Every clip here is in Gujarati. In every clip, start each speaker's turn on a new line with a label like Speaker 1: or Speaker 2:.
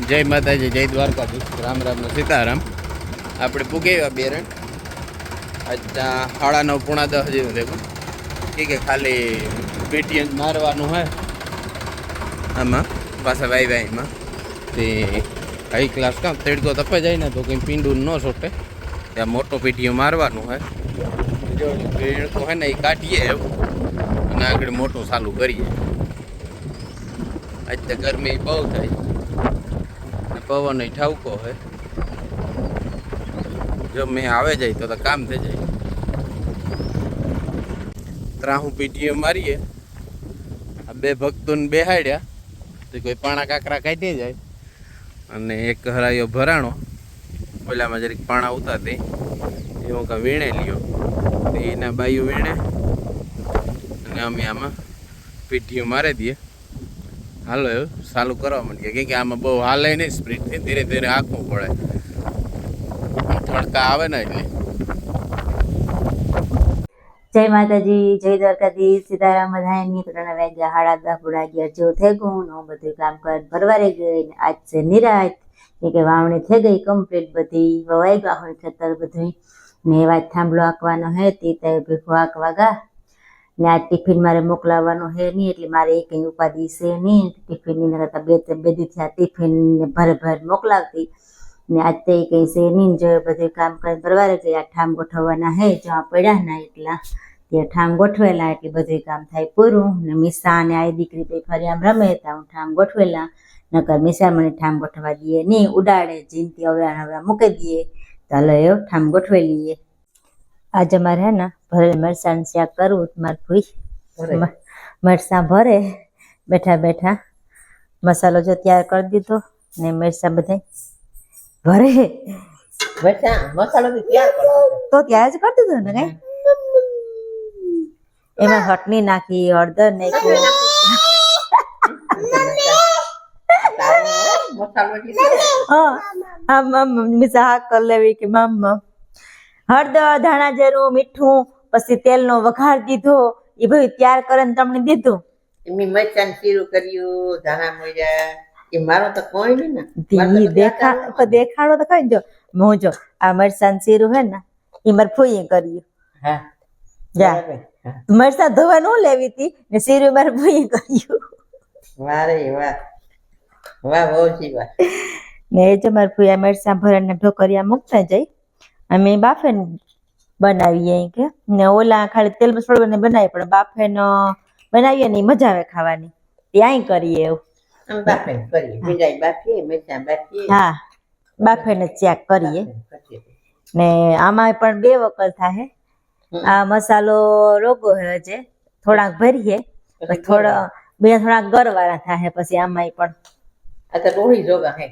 Speaker 1: જય માતાજી, જય દ્વારકાધીશ, રામ રામ ને સીતારામ. આપણે પૂગી ગયા બેરણ. આજ 9:30 જેવું દેખો કે ખાલી પેટીએમ મારવાનું હોય આમાં પાછા વાઈમાં તે હાઈ ક્લાસ કામ તડકો તપે જાય ને તો કંઈ પીંડું ન છોટે ત્યાં મોટો પેટીએમ મારવાનું હોય. જો તો હે ને એ કાઢીએ અને આગળ મોટું ચાલુ કરીએ. આજ તો ગરમી બહુ થાય, પવન ઠાવકો હોય. જો મેં આવે જાય તો કામ થઈ જાય. ત્રાહું પીટીએમ મારીએ. આ બે ભક્તોને બેહાડ્યા તો કોઈ પાણા કાકરા કાઢી જાય અને એક હરાયો ભરાણો ઓલામાં જરીક પાણા ઉતારતી એવું કાં વીણે લ્યો તો એના બાયું વીણે અને અમે આમાં પીટીએમ મારી દઈએ. હાલો એવું ચાલુ કરવા માંડીએ કેમ કે આમાં બહુ હાલે નહીં, સ્પીડથી ધીરે ધીરે આંખવું પડે, તડકા આવે ને એટલે.
Speaker 2: જય માતાજી, જય દ્વારકાધીશ, સીતારામ. બધાની 3 વાગ્યા 10:30 પૂરા 11 જેવું થઈ ગયું. હું બધું કામ કરીને ભરવારે ગઈ. આજ છે નિરાત કે વાવણી થઈ ગઈ કમ્પ્લીટ, બધી વવાઈ ગયા હોય ખેતર બધું ને એવા થાંભલો આંકવાનો હે તે ભેગો આંકવા ગા ને આ ટિફિન મારે મોકલાવવાનું હે નહીં એટલે મારે એ કંઈ ઉપાધિ છે નહીં. ટિફિનની કરતાં બે દીથી આ ટિફિન ભર મોકલાવતી ને આજ તો એ કંઈ છે નહીં. જો બધું કામ કરીને પરવારે ગઈ. આ ઠામ ગોઠવવાના હે જો આ પડ્યા ના એટલા તે ઠામ ગોઠવેલા એટલે બધું કામ થાય પૂરું. ને મીસા અને આ દીકરી તો ફરી આમ રમે હતા હું ઠામ ગોઠવેલા, નકર મીસા મને ઠામ ગોઠવવા દઈએ નહીં, ઉડાડે જીનતી અવરા મૂકી દઈએ. ચાલો એવું ઠામ ગોઠવી લઈએ. આજે મારે હે ને ભરેલ મરચાંનું શાક કરવું. મારે ભૂઈ મરચાં ભરે બેઠા બેઠા મસાલો જો તૈયાર કરી દીધો ને મરચાં બધા ભરે
Speaker 3: મસાલો
Speaker 2: તો ત્યાં જ કરી દીધો ને કઈ એમાં ચટણી નાખી, હળદર નાખી, શાક કરી લેવી કે મમ્મા હળદર, ધાણા જીરું, મીઠું, પછી તેલનો વઘાર દીધો એ બધું તૈયાર કરીને તમને દીધું.
Speaker 3: એમની મરચાં શીરું કર્યું, ધાણા મોર્યા એ મારો તો કોઈ નહીં
Speaker 2: ને દેખાડો તો કઈ જો હું જો આ મરચાં શીરું હે ને એ મારે ફોઈએ કર્યું.
Speaker 3: હા
Speaker 2: જા મરચાં ધોવા ન લેવી હતી ને શીરું મારે ફોઈએ કર્યું.
Speaker 3: વારે વાહ વાહ બહુ વાહ.
Speaker 2: ને એ જો મારે ફોયા મરચાં ભરીને ઢોકરિયા મૂકતા જાય. અમે બાફે બનાવીએ કે ને ઓલા ખાલી તેલ મસાલો બનાવીએ પણ બાફે બનાવીએ ને મજા આવે ખાવાની, ત્યાં કરીએ એવું. હા બાફે ને ચેક કરીએ ને આમાં પણ 2 વખત થાય. આ મસાલો રોગો હે જે થોડાક ભરીએ થોડાક ગરવાળા થાય પછી આમાં પણ
Speaker 3: આ તો રોહી જોગા હે.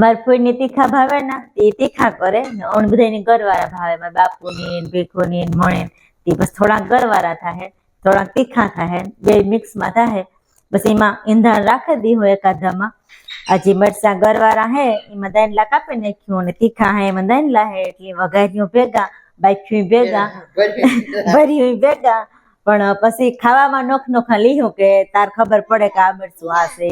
Speaker 2: મારા ફોઈને તીખા ભાવે ના એ તીખા કરે ને ઓન બધાને ગરવાળા ભાવે. મારા બાપુની ભીખોની મણે તે બસ થોડાક ગરવાળા થાય, થોડાક તીખા થાય, બે મિક્સમાં થાય. બસ એમાં ઈંધણ રાખી દી હોય એકાદામાં. આજે મરચાં ગરવાળા હે એમાં દાંડલા કાપી નાખ્યું અને તીખા હે એમાં દાંડલા હે એટલે વઘાર્યું ભેગા, બાફ્યું ભેગા, ભર્યું ભેગા. પણ પછી ખાવામાં નોખા લીધું કે તાર ખબર પડે કે આ મરચું આ છે.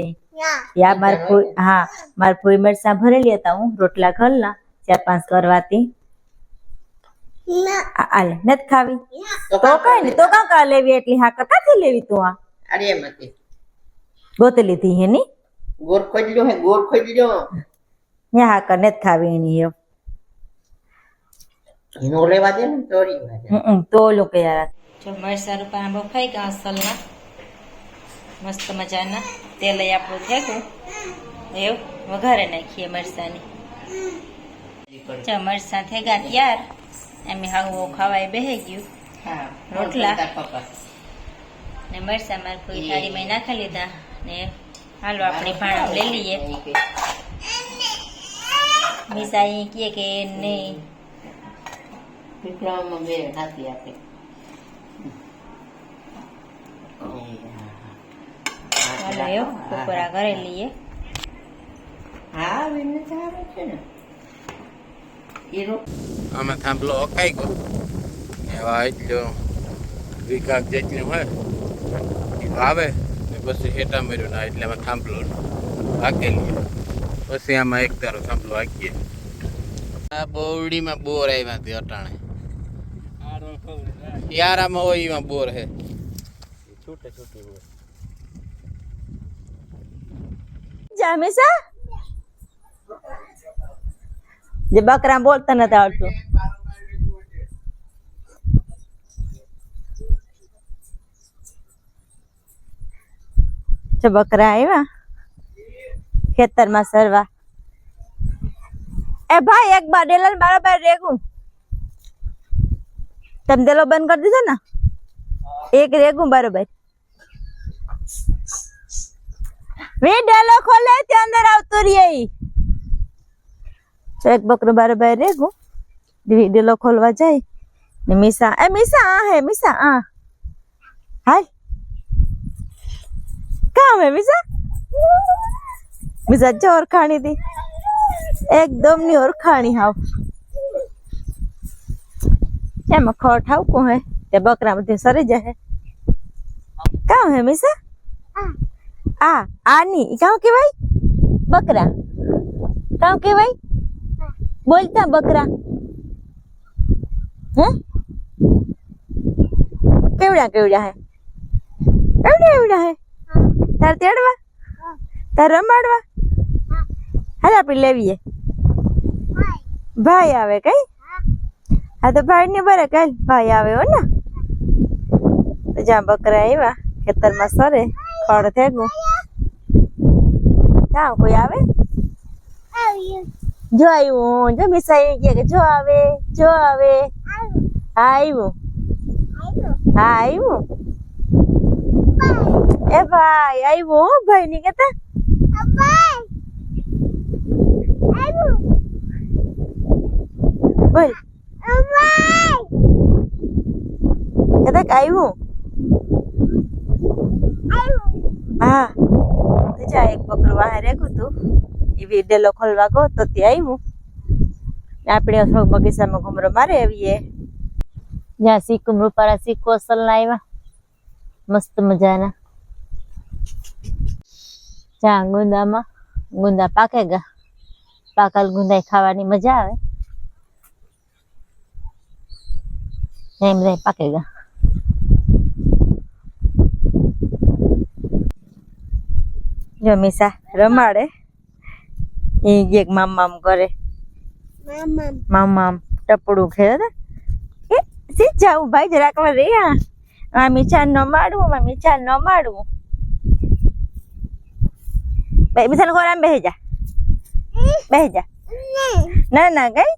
Speaker 2: મારે ફોઈ મરચાં ભરેલી હતા, હું રોટલા ઘરના 4-5 કરવાતી. આલે નથી ખાવી તો કઈ નઈ, તો કાં લેવી એટલી હા કાથી લેવી તું? આ
Speaker 3: અરે મતી
Speaker 2: ગોતી લીધી હે ની
Speaker 3: ગોર ખોજલો હે, ગોર ખોજલો
Speaker 2: યા હા કા નથી ખાવી એની એમ
Speaker 3: નો લેવા દે ને તોરી વાત
Speaker 2: તો લોકો યાર
Speaker 4: જો મરચાં રૂપાના બફાઈ ગયા અસલના મસ્ત મજાના તેલ આપણું થેગું એવું વઘારે નાખીએ મરચાંની. જો મરચાં થેગા ત્યાર એમ હાવું ખાવાય બેહી ગયું. રોટલા ને મરચાં મારે કોઈ થાળીમાં નાખી લીધા ને હાલો આપણી ભાણમ લઈ લઈએ. મીસા એ કહે કે નહીં
Speaker 3: પીપળામાં બે હાથી આપે.
Speaker 4: હાલો એવું કુકરા ઘરે લઈએ.
Speaker 3: હા એને સારું છે ને
Speaker 1: આમાં થાંભલો અકાઈ ગયો એવા એટલો વિકાસ જેટલું હોય આવે ને પછી હેઠા મર્યું ના એટલે આમાં થાંભલો હાકે લઈએ પછી આમાં એક તારો થાંભલો હાકીએ. આ બોવડીમાં બોર આવ્યા હતી અટાણે યાર આમાં હોય એમાં બોર હે છૂટે છૂટે હોય.
Speaker 2: જામેસા જે બકરા બોલતા નથી આવડતું. જો બકરા આવ્યા ખેતરમાં સરવા. એ ભાઈ એક બાર ડેલર બરાબર રેગું તમે ડેલો બંધ કરી દીધો ને એક રેગું બરોબર વે ડેલો ખોલે ત્યાં અંદર આવતો રહી. એક બકરો બરોબર રેગું ડેલો ખોલવા જાય ને મીસા એ મીસા આ હે મીસા આ હાલ કામ હે મીસા મીસા જો ઓરખાણી હતી एकदम नहीं और खानी हाव क्या मैं खोट हाव को है ते बकरा में सरे जाए क्या है मिसा आ आनी क्या के भाई बकरा क्या के भाई बोलता बकरा हैं केवड़ा केवड़ा है केवड़ा केवड़ा है तार तेड़वा तार रमाड़वा हाल आप लेवीए भाई आवे कई हाँ तो भाई ने बरे कल भाई आवे हो ना तो जहाँ बकरा आया खेतर में सरे खड़ थे गो क्या कोई आवे जो आई हूँ जो मिसाई के जो आवे आई हूँ आई हूँ ए भाई आई हूँ भाई नहीं कहता बोल कहता आई हूँ हाँ तो जा एक बकरो वहाँ रेगू तू ये डेलो खोलवा गो तो ते आई हूँ આપણે થોડુંક બગીચામાં ઘુમરો મારે આવીએ જ્યાં સિક્કુમ રૂપારા સિક્કો અસલ ના આવ્યા મસ્ત મજાના જ્યાં ગુંદામાં ગુંદા પાકેગા પાકલ ગુંદા ખાવાની મજા આવે એમ રે પાકેગા જો મીસા રમાડે એ એક મામ મામ કરે મામ મામ ટપડું ખેડે એ સી જાઉં ભાઈ જરાક વાર રે આ મીઠા ન માડવું ભાઈ મીઠા ખોરામ બેહી જા ના ના ગઈ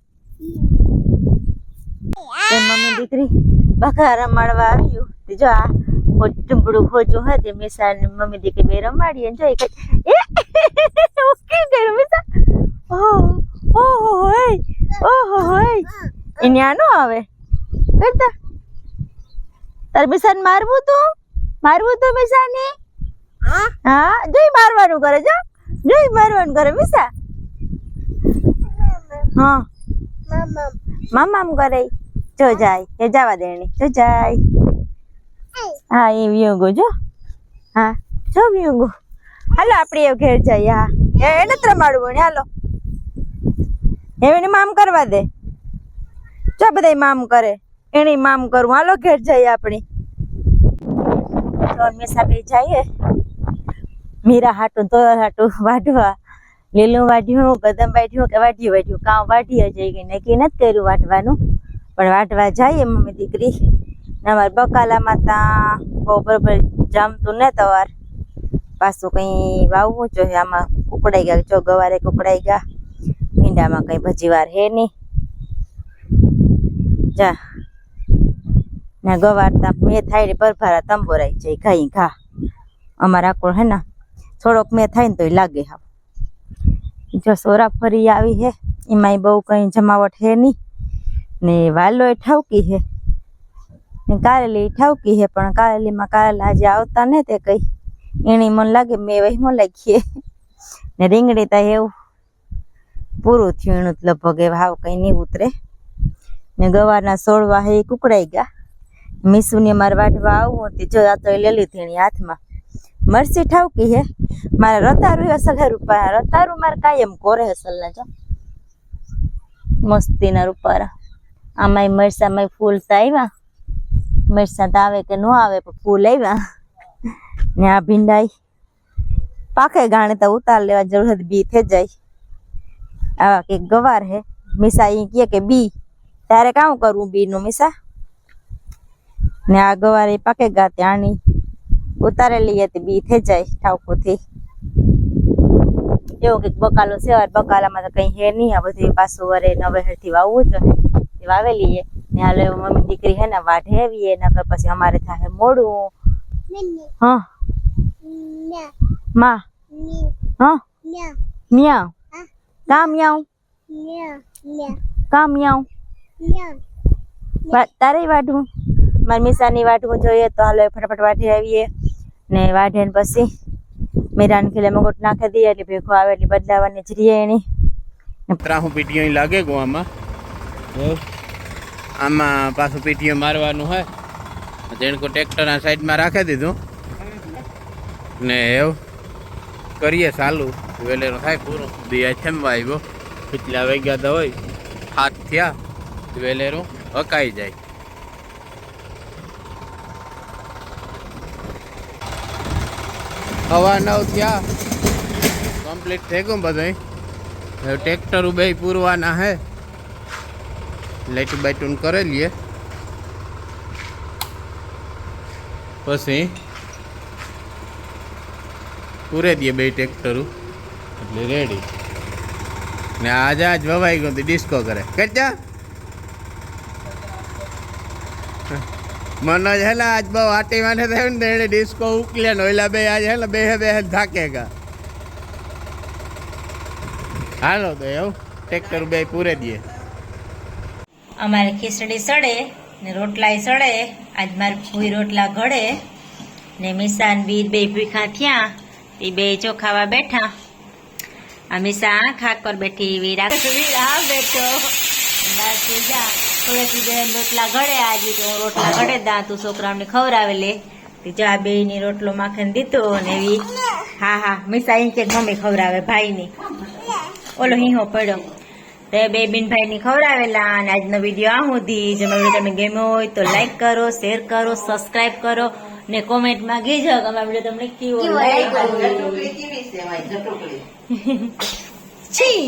Speaker 2: મમ્મી દીકરી બકરા રમાડવા આવ્યું જો આ ટુંબડું ખોજું હતું મીસા ને મમ્મી દીકરી બે રમાડીએ જોઈ કે કર્યું મીસા ઓહો એને આ નો આવે કરતા તાર મીસાને મારવું તું મીસાને હા જોઈ મારવાનું કરે કરે મીસા હા મામ કરે જો જાય એ જવા દેણી જો જાય હા એ વિયોગો જો હા જો વિયોગો હાલો આપણે એ ઘેર જઈએ હા એને જ રમાડવું ને હાલો એને મામ કરવા દે જો બધા મામ કરે એને મામ કરવું હાલો ઘેર જઈએ આપણે તો હંમેશા બે જઈએ મીરા હાટું તો હાટું વાઢવા લીલું વાઢ્યું કદમ વાઢ્યું કે વાઢ્યું કામ વાઢી જઈ ગઈ નક્કી નથી કર્યું વાઢવાનું પણ વાઢવા જઈએ મમ્મી દીકરી અમારે બકાલામાં ત્યાં બહુ બરોબર જામતું ને તવાર પાછું કઈ વાવવું જોઈએ આમાં કુકડાઈ ગયા જો ગવારે કુકડાઈ ગયા ભીંડામાં કઈ ભજી વાર હે નહીં જા ને ગવાર તા મેં થાય ને પરફારા તંબોરાઈ જાય ઘાઈ ઘા અમારા કોળ હે ને થોડોક મેં થાય ને તો લાગે હા જો સોરા ફરી આવી હે એમાંય બહુ કઈ જમાવટ હે નહીં ને વાલો એ ઠાવકી હે ને કારેલી ઠાવકી હે પણ કારેલીમાં કારેલા આજે આવતા ને તે કઈ એની મન લાગે મેં વહીમાં લાગીએ ને રીંગણી તા એવું પૂરું થયું એનું લગભગ એ ભાવ કઈ નહીં ઉતરે ને ગવારના સોળવા હે કુકડાઈ ગયા મીસુને મારે વાઢવા આવું હતી જો આ તો લઈ લીધી એની હાથમાં મરસી ઠાવકી હે મારે રતારું અસલ હે રૂપા રતારું મારે કાયમ કોરે અસલ ના જો મસ્તીના રૂપારા આમાંય મરસામાં ફૂલ તો આવ્યા મરસા તો આવે કે ન આવે પણ ફૂલ આવ્યા ને આ ભીંડાઈ પાકે ગાણે તો ઉતાર લેવા જરૂર બી થઈ જાય આવા કે ગવાર હે મીસા ઈ કે બી તારે કામ કરવું બી નું મીસા ને આ ગવાર પાકે ગા ત્યાંની ઉતારે લઈએ તો બી થઈ જાય ઠાવકુથી એવું કઈક બકાલો છે બકાલામાં તો કઈ હે નહીં આ બધું પાછું વરે નવેહરથી વાવવું જોઈએ વાવેલીએ ને હાલ મમ્મી દીકરી હે ને વાઢે આવીએ નકર પછી અમારે થાય મોડું હા માં હા મ્યાઉ કા મ્યાઉ કા મ્યાઉ તારે વાઢવું મારી મીસાની વાઢવું જોઈએ તો હાલો ફટાફટ વાઢી આવીએ ને વાઢે ને પછી મીરાને ખીલે મગોટ નાખી દઈએ એટલે ભેગો આવે એટલે બદલાવાની જ રહીએ એની
Speaker 1: ત્રાહું પીટીઓ લાગે ગો આમાં આમાં પાછું પીટીઓ મારવાનું હોય જેને કો ટ્રેક્ટરના સાઈડમાં રાખી દીધું ને એવું કરીએ ચાલુ વેલેરો થાય પૂરું દિયા છેમવા આવ્યો પિછલા વાગ્યા તો હોય 7 થયા વેલેરો અકાઈ જાય હવા 9 થયા કમ્પ્લીટ થઈ ગયું બધું હવે ટ્રેક્ટર બે પૂરવાના હે લાઈટ બાઈટું કરી લઈએ પછી પૂરે દઈએ બે ટ્રેક્ટરું એટલે રેડી ને આજે આજ વવાઈ ગયું ડિસ્કો કરે કેટલા મનોજ હે આજ બહુ આટી માને થયું ને એને ડિસ્કો ઉકલે ને ઓલા બે આજ હે બે થાકેગા હાલો તો એવું ટ્રેક્ટર બે પૂરે દઈએ
Speaker 4: અમારે ખીચડી સડે ને રોટલાય સડે આજ મારે ભૂઈ રોટલા ઘડે ને મીસાન બી બે ભૂખા થયા એ બે ચોખાવા બેઠા આ મીસા ખાકર બેઠી વીરા બેઠો બાકી જા થોડેથી બેન રોટલા ઘડે આજે તો રોટલા ઘડે દા તું છોકરાઓને ખવડાવે લે જા બે ની રોટલો માખણ દીધો ને એવી હા મીસા અહીં કે મમ્મી ખવડાવે ભાઈ ની ઓલો હિંહો પડ્યો તે બે બિનભાઈ ની ખવડાવેલા અને આજનો વિડીયો આ સુધી જો મારો વિડીયો તમને ગમ્યો હોય તો લાઈક કરો શેર કરો સબસ્ક્રાઇબ કરો ને કોમેન્ટમાં કહેજો કે અમારો વિડીયો તમને કેવો લાગ્યો
Speaker 3: જટુકડી કેવી છે ભાઈ જટુકડી
Speaker 4: છી